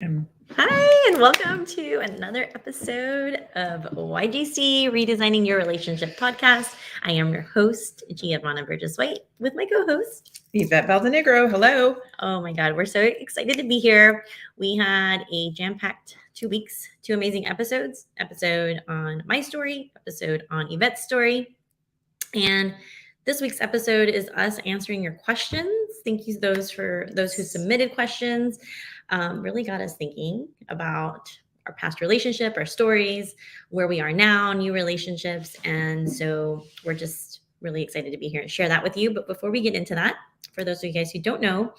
Hi, and welcome to another episode of YGC Redesigning Your Relationship podcast. I am your host, Geovanna Burgess White, with my co-host, Yvette Valdenegro. Hello. Oh my God, we're so excited to be here. We had a jam-packed 2 weeks, two amazing episode on my story, episode on Yvette's story. And this week's episode is us answering your questions. Thank you for those who submitted questions. Really got us thinking about our past relationship, our stories, where we are now, new relationships. And so we're just really excited to be here and share that with you. But before we get into that, for those of you guys who don't know,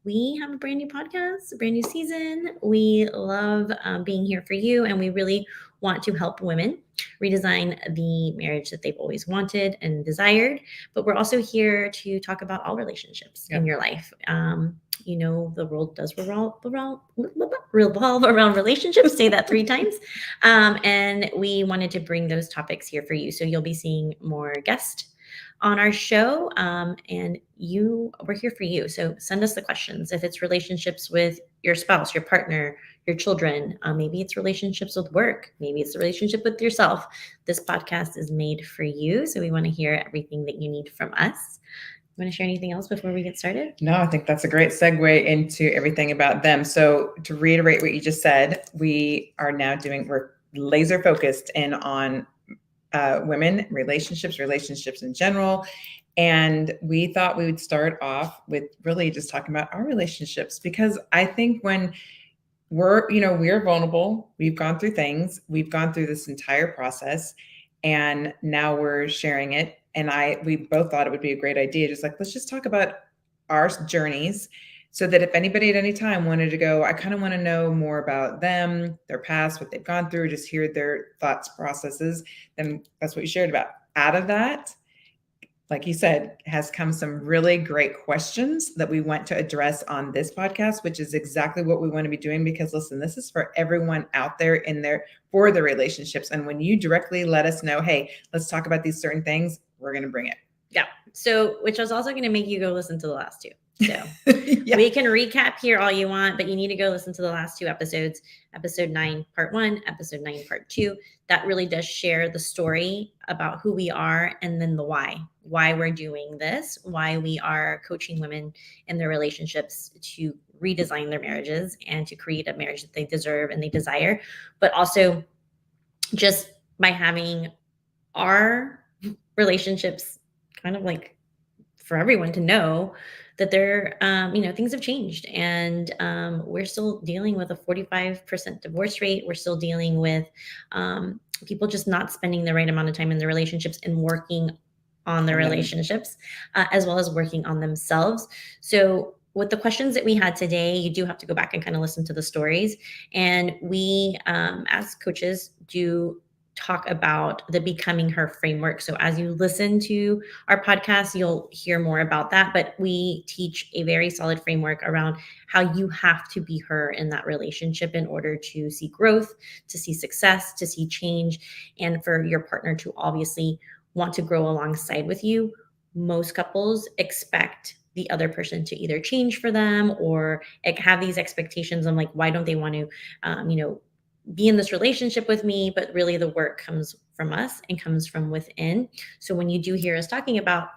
we have a brand new podcast, a brand new season. We love being here for you, and we really want to help women redesign the marriage that they've always wanted and desired. But we're also here to talk about all relationships in your life. The world does revolve around relationships. Say that 3 times. And we wanted to bring those topics here for you. So you'll be seeing more guests on our show, and we're here for you. So send us the questions. If it's relationships with your spouse, your partner, your children, maybe it's relationships with work, maybe it's a relationship with yourself. This podcast is made for you. So we want to hear everything that you need from us. You want to share anything else before we get started? No, I think that's a great segue into everything about them. So to reiterate what you just said, we're laser focused in on women, relationships in general. And we thought we would start off with really just talking about our relationships, because I think when we're vulnerable, we've gone through things, we've gone through this entire process, and now we're sharing it. And we both thought it would be a great idea. Let's just talk about our journeys, so that if anybody at any time wanted to go, I kind of want to know more about them, their past, what they've gone through, just hear their thoughts, processes, then that's what you shared about. Out of that, like you said, has come some really great questions that we want to address on this podcast, which is exactly what we want to be doing. Because listen, this is for everyone out there for the relationships. And when you directly let us know, hey, let's talk about these certain things, we're going to bring it. Yeah. So, which is also going to make you go listen to the last two. So we can recap here all you want, but you need to go listen to the last two episodes, episode 9, part 1, episode 9, part 2. That really does share the story about who we are, and then the why we're doing this, why we are coaching women in their relationships to redesign their marriages and to create a marriage that they deserve and they desire. But also just by having our relationships kind of like for everyone to know that things have changed, and we're still dealing with a 45% divorce rate. We're still dealing with people just not spending the right amount of time in their relationships and working on their relationships, as well as working on themselves. So with the questions that we had today, you do have to go back and kind of listen to the stories. And we, as coaches, do talk about the Becoming Her framework. So as you listen to our podcast, you'll hear more about that. But we teach a very solid framework around how you have to be her in that relationship in order to see growth, to see success, to see change, and for your partner to obviously want to grow alongside with you. Most couples expect the other person to either change for them or have these expectations on why don't they want to, be in this relationship with me, but really the work comes from us and comes from within. So when you do hear us talking about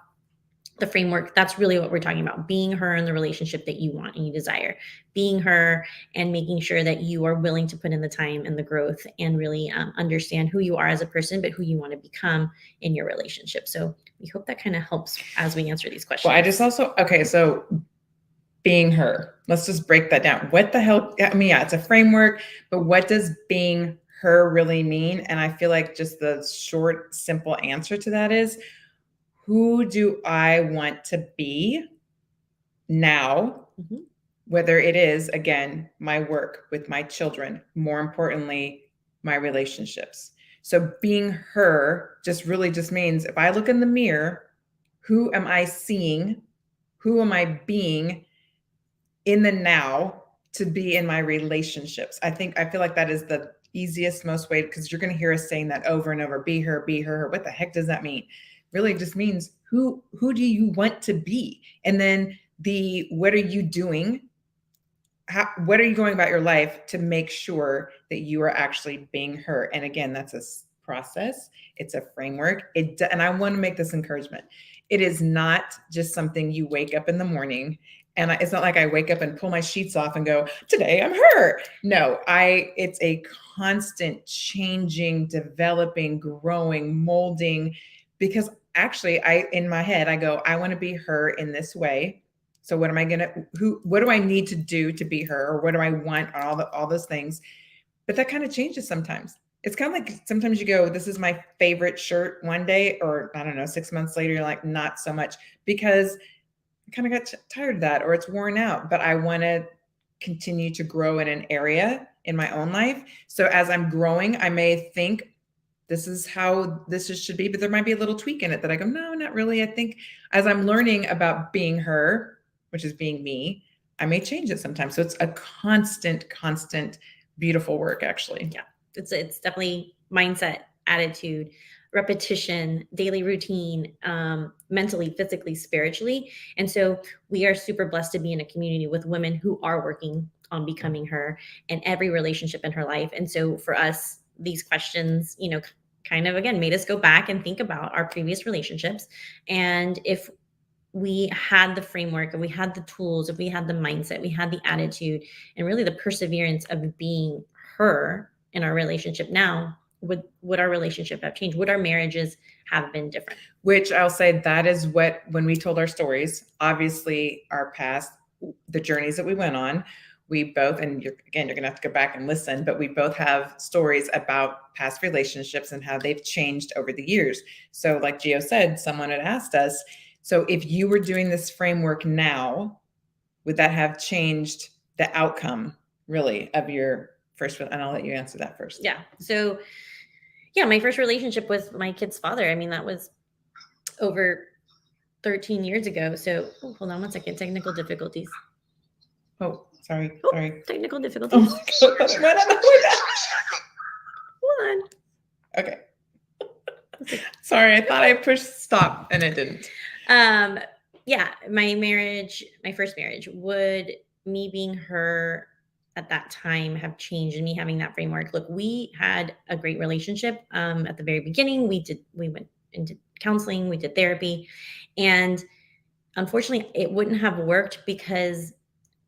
the framework, that's really what we're talking about: being her in the relationship that you want and you desire, being her and making sure that you are willing to put in the time and the growth and really understand who you are as a person, but who you want to become in your relationship. So we hope that kind of helps as we answer these questions. Well, so being her, let's just break that down. What the hell? I mean, yeah, it's a framework, but what does being her really mean? And I feel like just the short, simple answer to that is, who do I want to be now? Mm-hmm. Whether it is, again, my work with my children, more importantly, my relationships. So being her just means, if I look in the mirror, who am I seeing? Who am I being in the now to be in my relationships? I feel like that is the easiest, most way, because you're going to hear us saying that over and over: be her. What the heck does that mean? Really just means who do you want to be? And then what are you doing what are you going about your life to make sure that you are actually being her? And again, that's a process. It's a framework. And I want to make this encouragement. It is not just something you wake up in the morning and it's not like I wake up and pull my sheets off and go, today I'm her. No, it's a constant changing, developing, growing, molding, because actually in my head, I go, I want to be her in this way. So what do I need to do to be her? Or what do I want? All those things. But that kind of changes sometimes. It's kind of like sometimes you go, this is my favorite shirt one day, or I don't know, 6 months later, you're like, not so much, because I kind of got tired of that, or it's worn out, but I want to continue to grow in an area in my own life. So as I'm growing, I may think this is how this should be, but there might be a little tweak in it that I go, no, not really. I think as I'm learning about being her, which is being me, I may change it sometimes. So it's a constant, beautiful work, actually. Yeah. It's definitely mindset, attitude, repetition, daily routine, mentally, physically, spiritually. And so we are super blessed to be in a community with women who are working on becoming her in every relationship in her life. And so for us, these questions, kind of, again, made us go back and think about our previous relationships. And if we had the framework, if we had the tools, if we had the mindset, we had the attitude, and really the perseverance of being her in our relationship now, would our relationship have changed? Would our marriages have been different? Which I'll say that is what, when we told our stories, obviously our past, the journeys that we went on, we both, and you're going to have to go back and listen, but we both have stories about past relationships and how they've changed over the years. So like Gio said, someone had asked us, so if you were doing this framework now, would that have changed the outcome really of your first? And I'll let you answer that first. Yeah. So yeah, my first relationship with my kid's father, I mean, that was over 13 years ago. So hold on one second. Technical difficulties. Oh, sorry. Technical difficulties. Oh my God. Hold on. Okay. Sorry, I thought I pushed stop and it didn't. Yeah, my first marriage, would me being her at that time have changed, and me having that framework? Look, we had a great relationship. At the very beginning, we went into counseling, we did therapy, and unfortunately it wouldn't have worked because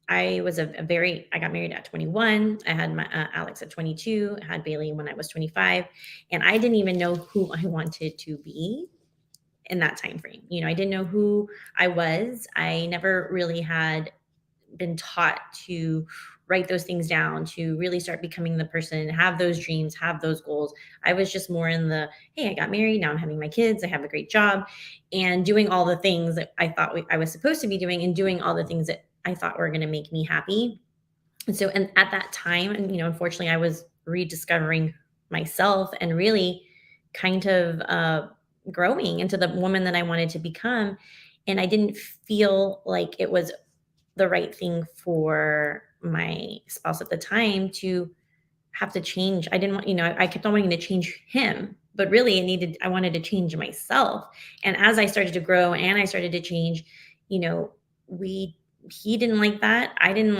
I got married at 21. I had my Alex at 22. I had Bailey when I was 25, and I didn't even know who I wanted to be in that time frame. I didn't know who I was. I never really had been taught to write those things down, to really start becoming the person, have those dreams, have those goals. I was just more in the, hey, I got married, now I'm having my kids, I have a great job, and doing all the things that I thought I was supposed to be doing, and doing all the things that I thought were going to make me happy. And so, and at that time, and unfortunately, I was rediscovering myself and really kind of growing into the woman that I wanted to become. And I didn't feel like it was the right thing for my spouse at the time to have to change. I didn't want, I kept on wanting to change him, but really I wanted to change myself. And as I started to grow and I started to change, he didn't like that. I didn't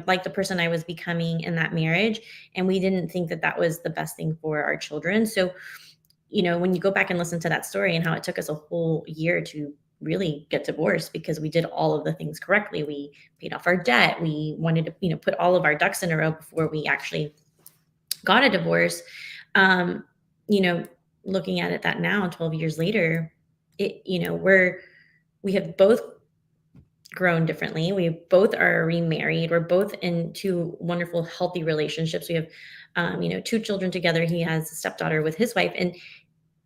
like the person I was becoming in that marriage. And we didn't think that that was the best thing for our children. So, when you go back and listen to that story and how it took us a whole year to really get divorced because we did all of the things correctly. We paid off our debt. We wanted to, put all of our ducks in a row before we actually got a divorce. Looking at it that now, 12 years later, we have both grown differently. We both are remarried. We're both in two wonderful, healthy relationships. We have, 2 children together. He has a stepdaughter with his wife, and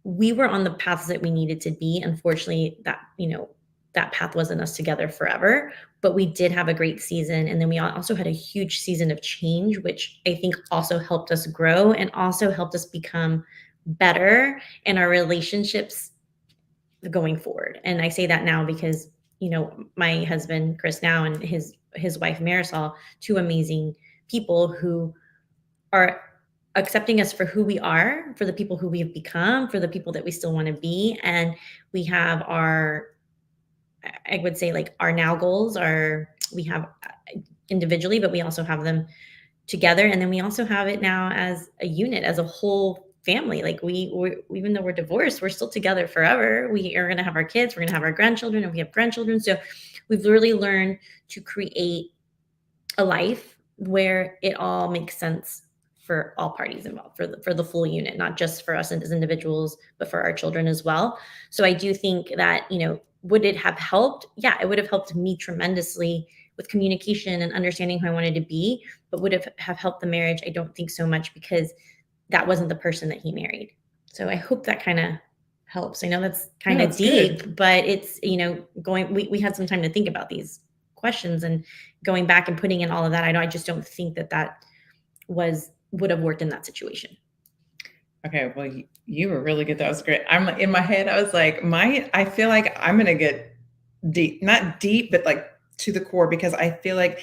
we were on the paths that we needed to be. Unfortunately, that path wasn't us together forever, but we did have a great season. And then we also had a huge season of change, which I think also helped us grow and also helped us become better in our relationships going forward. And I say that now because, my husband, Chris, now, and his wife, Marisol, 2 amazing people who are accepting us for who we are, for the people who we've become, for the people that we still want to be. And we have I would say, like, our now goals we have individually, but we also have them together. And then we also have it now as a unit, as a whole family. Like we even though we're divorced, we're still together forever. We are going to have our kids, we're going to have our grandchildren, and we have grandchildren. So we've really learned to create a life where it all makes sense for all parties involved, for the full unit, not just for us as individuals, but for our children as well. So I do think that, would it have helped? Yeah, it would have helped me tremendously with communication and understanding who I wanted to be, but would it have helped the marriage? I don't think so much, because that wasn't the person that he married. So I hope that kind of helps. I know that's kind of deep, good. but it's, we had some time to think about these questions and going back and putting in all of that. I just don't think that would have worked in that situation. Okay, well, you were really good. That was great. I'm in my head, I was like, I feel like I'm going to get deep, not deep, but like to the core, because I feel like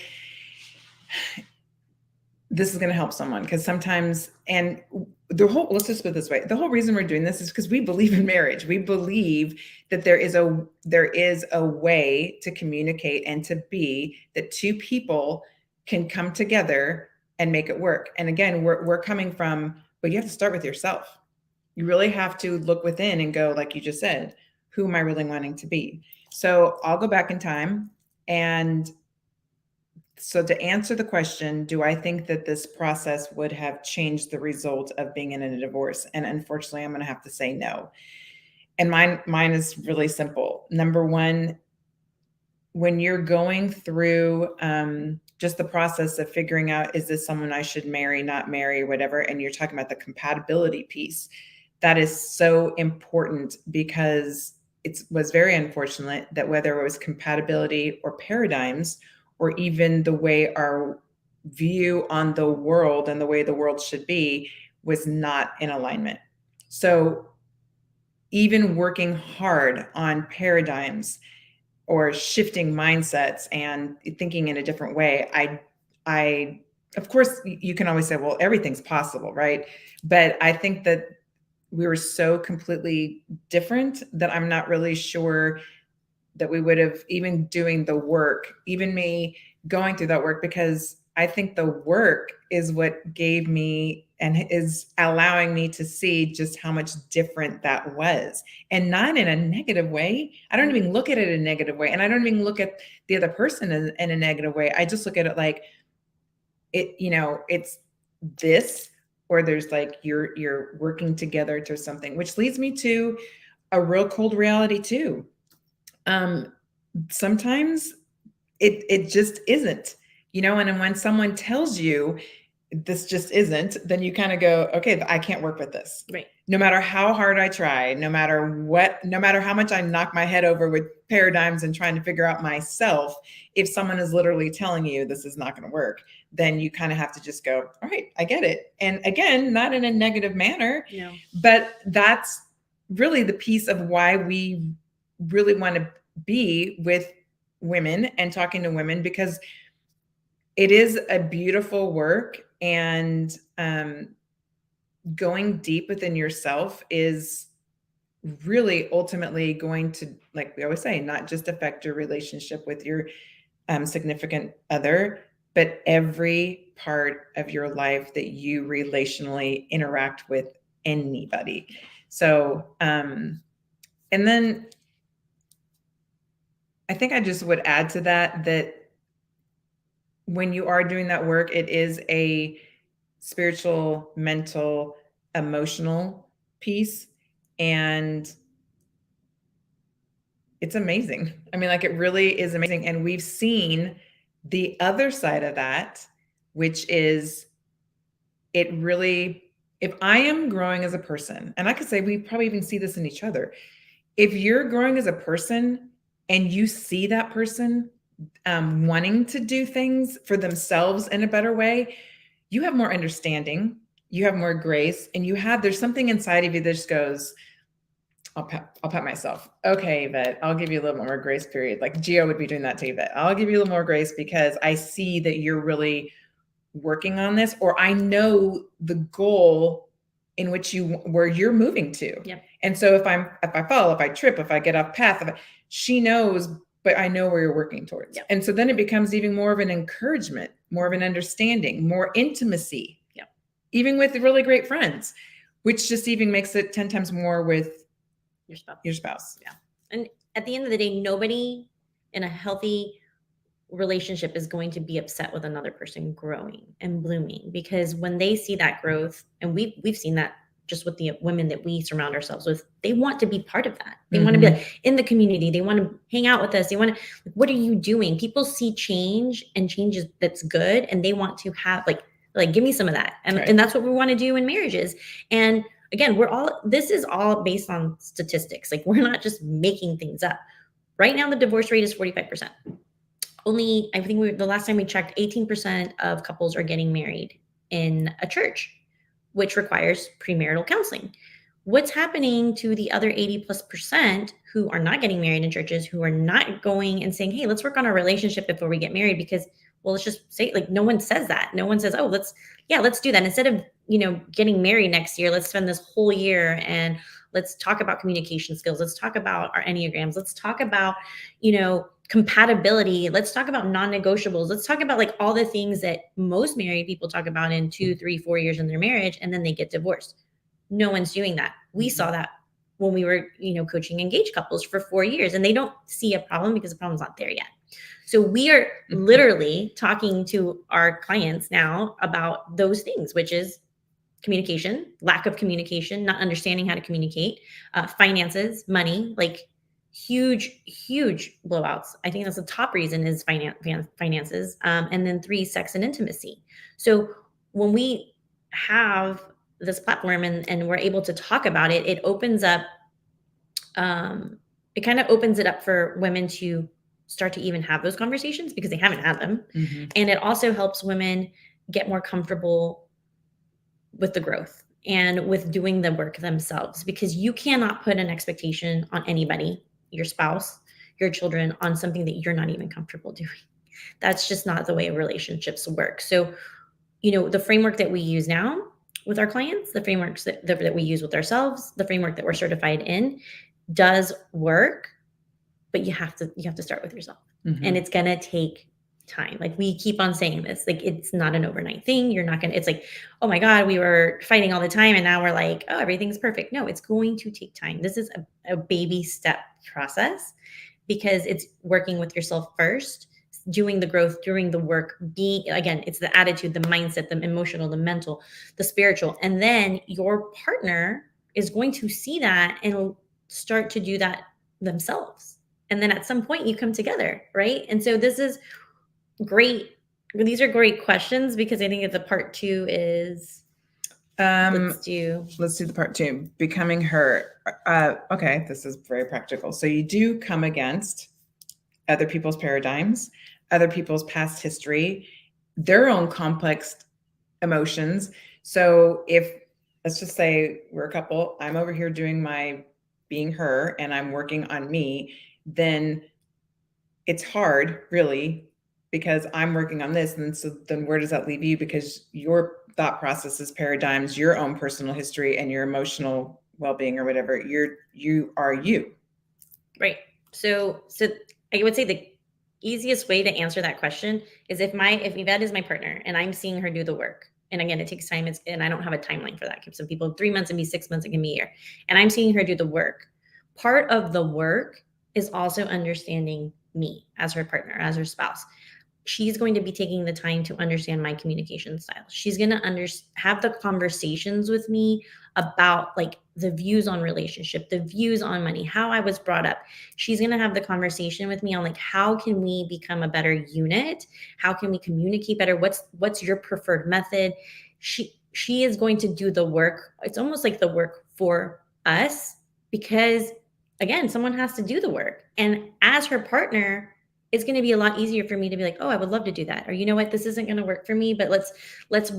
this is going to help someone. Because sometimes, and let's just put it this way, the whole reason we're doing this is because we believe in marriage. We believe that there is a way to communicate and to be that two people can come together and make it work. And again, we're coming from, but you have to start with yourself. You really have to look within and go, like you just said, who am I really wanting to be? So I'll go back in time. And so to answer the question, do I think that this process would have changed the result of being in a divorce? And unfortunately, I'm going to have to say no. And mine is really simple. Number one, when you're going through just the process of figuring out, is this someone I should marry, not marry, whatever, and you're talking about the compatibility piece, that is so important, because it was very unfortunate that whether it was compatibility or paradigms, or even the way our view on the world and the way the world should be was not in alignment. So even working hard on paradigms or shifting mindsets and thinking in a different way, I of course, you can always say, well, everything's possible, right? But I think that we were so completely different that I'm not really sure that we would have even doing the work, even me going through that work, because I think the work is what gave me and is allowing me to see just how much different that was, and not in a negative way. I don't even look at it in a negative way. And I don't even look at the other person in a negative way. I just look at it like it's this, or there's like, you're working together to something, which leads me to a real cold reality too. Sometimes it just isn't, and when someone tells you this just isn't, then you kind of go, okay, I can't work with this. Right. No matter how hard I try, no matter how much I knock my head over with paradigms and trying to figure out myself, if someone is literally telling you this is not going to work, then you kind of have to just go, all right, I get it. And again, not in a negative manner, No. But that's really the piece of why we really want to be with women and talking to women, because it is a beautiful work, and going deep within yourself is really ultimately going to, like we always say, not just affect your relationship with your significant other, but every part of your life that you relationally interact with anybody. So, and then I think I just would add to that when you are doing that work, it is a spiritual, mental, emotional piece. And it's amazing. I mean, like, it really is amazing. And we've seen the other side of that, which is it really, if I am growing as a person, and I could say we probably even see this in each other, if you're growing as a person and you see that person wanting to do things for themselves in a better way, you have more understanding, you have more grace, and there's something inside of you that just goes, I'll pat myself. Okay, Yvette, I'll give you a little more grace period. Like Gio would be doing that to Yvette. I'll give you a little more grace because I see that you're really working on this, or I know the goal in which where you're moving to. Yep. And so if I fall, if I trip, if I get off path, she knows but I know where you're working towards. Yep. And so then it becomes even more of an encouragement, more of an understanding, more intimacy, yep. even with really great friends, which just even makes it 10 times more with your spouse. Yeah. And at the end of the day, nobody in a healthy relationship is going to be upset with another person growing and blooming, because when they see that growth, and we've seen that just with the women that we surround ourselves with, they want to be part of that. They want to be like, in the community. They want to hang out with us. They want to, like, what are you doing? People see change, and change that's good, and they want to have like give me some of that. And Right. and that's what we want to do in marriages. And again, this is all based on statistics. Like, we're not just making things up. Right now, the divorce rate is 45%. Only, I think the last time we checked, 18% of couples are getting married in a church, which requires premarital counseling. What's happening to the other 80+% who are not getting married in churches, who are not going and saying, hey, let's work on our relationship before we get married? Because, well, let's just say, like, no one says that. No one says, oh, let's do that. Instead of, getting married next year, let's spend this whole year and let's talk about communication skills. Let's talk about our Enneagrams. Let's talk about, compatibility. Let's talk about non-negotiables. Let's talk about, like, all the things that most married people talk about in 2, 3, 4 years in their marriage, and then they get divorced. No one's doing that. We saw that when we were, coaching engaged couples for 4 years, and they don't see a problem because the problem's not there yet. So we are literally talking to our clients now about those things, which is communication, lack of communication, not understanding how to communicate, finances, money, like huge blowouts. I think that's the top reason is finances. And then 3, sex and intimacy. So when we have this platform and we're able to talk about it, it opens up, it kind of opens it up for women to start to even have those conversations because they haven't had them. And it also helps women get more comfortable with the growth and with doing the work themselves, because you cannot put an expectation on anybody, your spouse, your children, on something that you're not even comfortable doing. That's just not the way relationships work. So, the framework that we use now with our clients, the frameworks that we use with ourselves, the framework that we're certified in does work, but you have to start with yourself. And it's going to take time. Like, we keep on saying this, like, it's not an overnight thing. It's like, oh my God, we were fighting all the time, and now we're like, oh, everything's perfect. No, it's going to take time. This is a baby step process, because it's working with yourself first, doing the growth, doing the work, it's the attitude, the mindset, the emotional, the mental, the spiritual. And then your partner is going to see that and start to do that themselves. And then at some point you come together, right? And so this is great. These are great questions, because I think the part 2 is, let's do the part 2, becoming her. Okay, this is very practical. So you do come against other people's paradigms, other people's past history, their own complex emotions. So if, let's just say we're a couple, I'm over here doing my being her and I'm working on me, then it's hard, really, because I'm working on this. And so then where does that leave you? Because your thought processes, paradigms, your own personal history, and your emotional well-being or whatever, you are you. Right. So I would say the easiest way to answer that question is if Yvette is my partner and I'm seeing her do the work. And again, it takes time, and I don't have a timeline for that. Some people 3 months, it can be 6 months, it can be a year. And I'm seeing her do the work. Part of the work is also understanding me as her partner, as her spouse. She's going to be taking the time to understand my communication style. She's going to have the conversations with me about, like, the views on relationship, the views on money, how I was brought up. She's going to have the conversation with me on, like, how can we become a better unit? How can we communicate better? What's your preferred method? She is going to do the work. It's almost like the work for us, because again, someone has to do the work. And as her partner, it's going to be a lot easier for me to be like, oh, I would love to do that. Or, you know what, this isn't going to work for me, but let's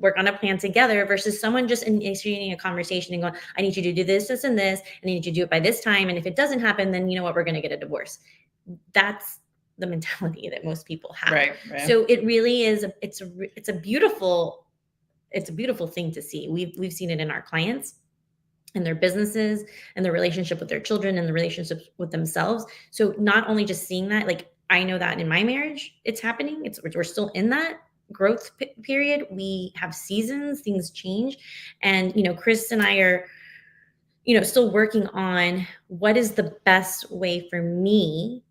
work on a plan together, versus someone just initiating a conversation and going, I need you to do this, this, and this, and I need you to do it by this time. And if it doesn't happen, then you know what, we're going to get a divorce. That's the mentality that most people have. Right. So it really is, it's a beautiful thing to see. We've seen it in our clients. and their businesses and the relationship with their children and the relationships with themselves. So not only just seeing that, like I know that in my marriage, it's happening. We're still in that growth period. We have seasons, things change. And, Chris and I are, still working on what is the best way for me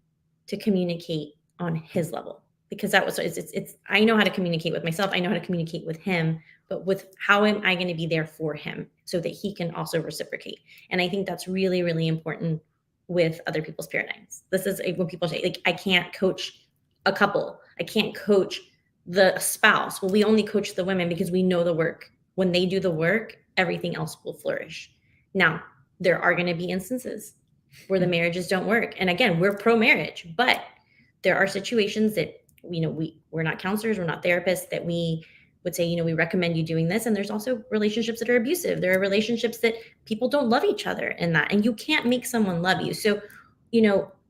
to communicate on his level, because that was, it's I know how to communicate with myself. I know how to communicate with him, but with how am I going to be there for him so that he can also reciprocate. And I think that's really, really important with other people's paradigms. This is when people say, like, I can't coach a couple. I can't coach the spouse. Well, we only coach the women because we know the work. When they do the work, everything else will flourish. Now, there are going to be instances where the marriages don't work. And again, we're pro-marriage, but there are situations that, we're not counselors, we're not therapists, that we would say, we recommend you doing this. And there's also relationships that are abusive. There are relationships that people don't love each other in that, and you can't make someone love you. So,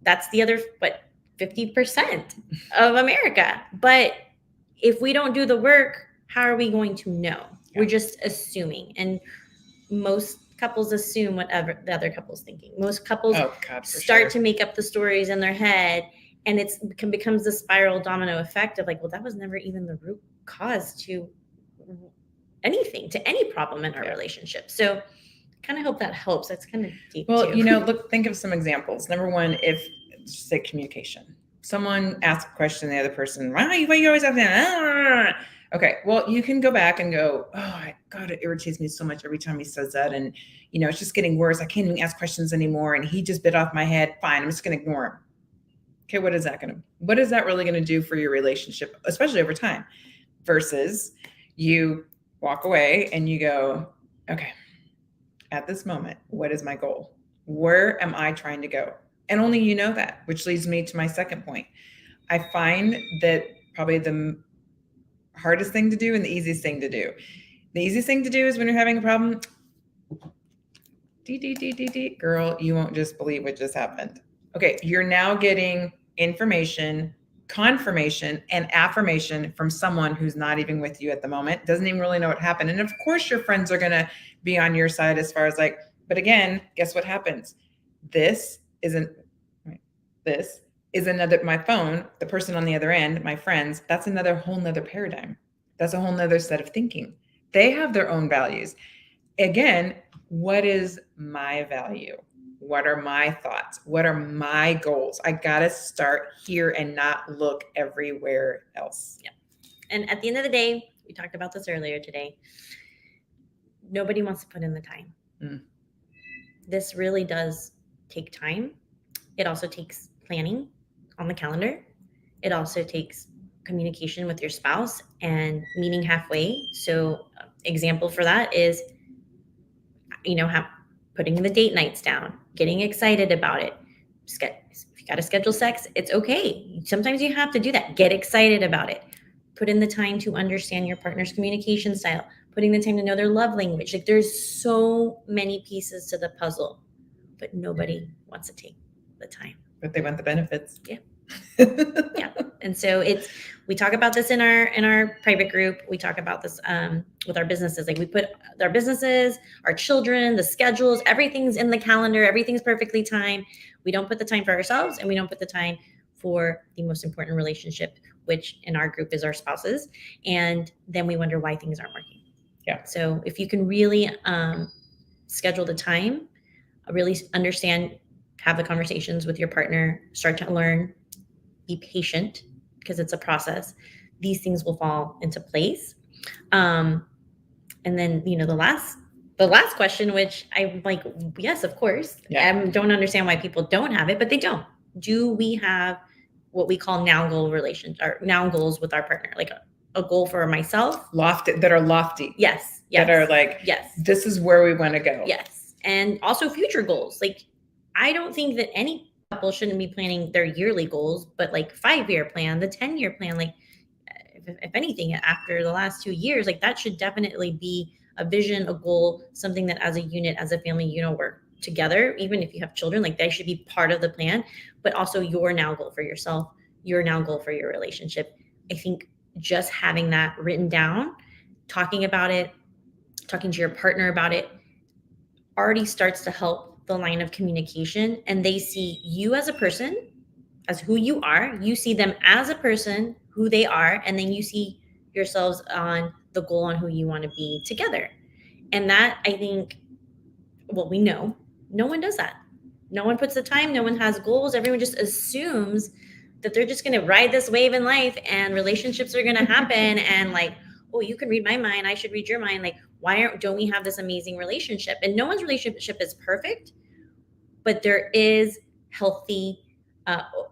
that's the other, 50% of America. But if we don't do the work, how are we going to know? Yeah. We're just assuming. And most couples assume whatever the other couple's thinking. Most couples start to make up the stories in their head, and becomes the spiral domino effect of like, well, that was never even the root cause to anything, to any problem in our relationship. So I kind of hope that helps. That's kind of deep. Well, think of some examples. Number one, just say communication. Someone asks a question, the other person, why you always have to? Okay, well, you can go back and go, oh, God, it irritates me so much every time he says that. And, it's just getting worse. I can't even ask questions anymore. And he just bit off my head. Fine, I'm just going to ignore him. Okay, what is that really going to do for your relationship, especially over time? Versus you walk away and you go, okay, at this moment, what is my goal? Where am I trying to go? And only you know that, which leads me to my second point. I find that probably the hardest thing to do and the easiest thing to do. The easiest thing to do is when you're having a problem, girl, you won't just believe what just happened. Okay, you're now getting information, confirmation, and affirmation from someone who's not even with you at the moment, doesn't even really know what happened. And of course, your friends are going to be on your side as far as like, but again, guess what happens? This is another, my phone, the person on the other end, my friends, that's another whole nother paradigm. That's a whole nother set of thinking. They have their own values. Again, what is my value? What are my thoughts? What are my goals? I got to start here and not look everywhere else. Yeah. And at the end of the day, we talked about this earlier today. Nobody wants to put in the time. This really does take time. It also takes planning on the calendar. It also takes communication with your spouse and meeting halfway. So example for that is, putting the date nights down, getting excited about it. If you got to schedule sex, it's okay. Sometimes you have to do that. Get excited about it. Put in the time to understand your partner's communication style, putting the time to know their love language. Like, there's so many pieces to the puzzle, but nobody wants to take the time. But they want the benefits. Yeah. Yeah. And so we talk about this in our private group. We talk about this with our businesses. Like, we put our businesses, our children, the schedules, everything's in the calendar. Everything's perfectly timed. We don't put the time for ourselves, and we don't put the time for the most important relationship, which in our group is our spouses. And then we wonder why things aren't working. Yeah. So if you can really schedule the time, really understand, have the conversations with your partner, start to learn, be patient, because it's a process. These things will fall into place. And then, the last question, which I'm like, yes, of course. Yeah. I don't understand why people don't have it, but they don't. Do we have what we call now goals with our partner? Like a goal for myself? That are lofty. Yes. That are like, yes, this is where we want to go. Yes. And also future goals. Like, I don't think that any couple shouldn't be planning their yearly goals, but like 5-year plan, the 10-year plan, like if anything, after the last 2 years, like that should definitely be a vision, a goal, something that as a unit, as a family, work together. Even if you have children, like they should be part of the plan, but also your now goal for yourself, your now goal for your relationship. I think just having that written down, talking about it, talking to your partner about it, already starts to help the line of communication, and they see you as a person, as who you are. You see them as a person, who they are, and then you see yourselves on the goal on who you want to be together. And that, I think, well, we know no one does that. No one puts the time, no one has goals. Everyone just assumes that they're just going to ride this wave in life and relationships are going to happen. And like, oh, you can read my mind, I should read your mind. Like, don't we have this amazing relationship? And no one's relationship is perfect, but there is healthy,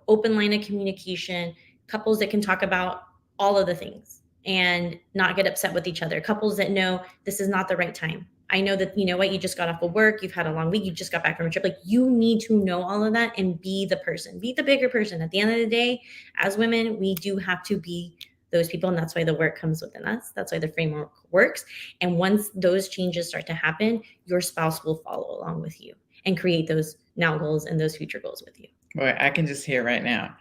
open line of communication, couples that can talk about all of the things and not get upset with each other, couples that know this is not the right time. I know that, you know what, you just got off of work, you've had a long week, you just got back from a trip. Like, you need to know all of that and be the person, be the bigger person. At the end of the day, as women, we do have to be those people. And that's why the work comes within us. That's why the framework works. And once those changes start to happen, your spouse will follow along with you and create those now goals and those future goals with you. Boy, I can just hear right now.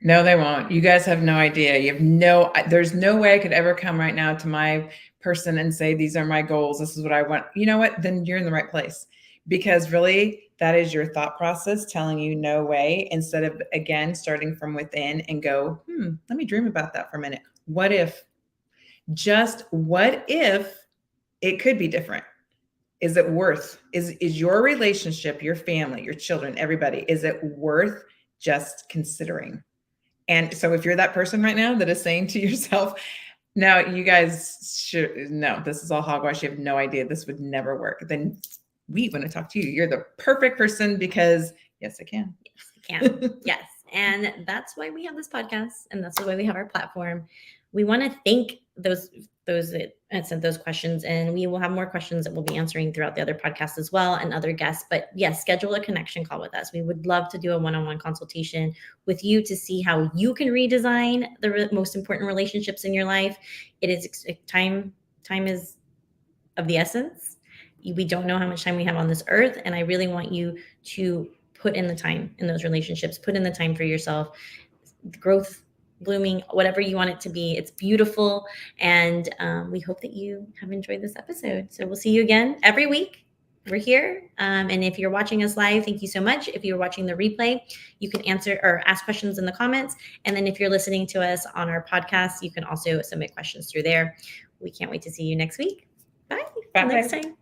No, they won't. You guys have no idea. There's no way I could ever come right now to my person and say, these are my goals. This is what I want. You know what? Then you're in the right place, because really that is your thought process telling you no way, instead of, again, starting from within and go, let me dream about that for a minute. What if it could be different? Is it worth, is your relationship, your family, your children, everybody, is it worth just considering? And so if you're that person right now that is saying to yourself, now you guys should, no, this is all hogwash, you have no idea, this would never work, then we want to talk to you. You're the perfect person, because yes, I can. Yes, I can. Yes. And that's why we have this podcast, and that's why we have our platform. We want to thank those that sent those questions, and we will have more questions that we'll be answering throughout the other podcasts as well, and other guests. But yes, schedule a connection call with us. We would love to do a one-on-one consultation with you to see how you can redesign the most important relationships in your life. It is time is of the essence. We don't know how much time we have on this earth, and I really want you to put in the time in those relationships, put in the time for yourself. Growth, blooming, whatever you want it to be. It's beautiful. And we hope that you have enjoyed this episode. So we'll see you again every week. We're here. And if you're watching us live, thank you so much. If you're watching the replay, you can answer or ask questions in the comments. And then if you're listening to us on our podcast, you can also submit questions through there. We can't wait to see you next week. Bye. Bye. Till next time.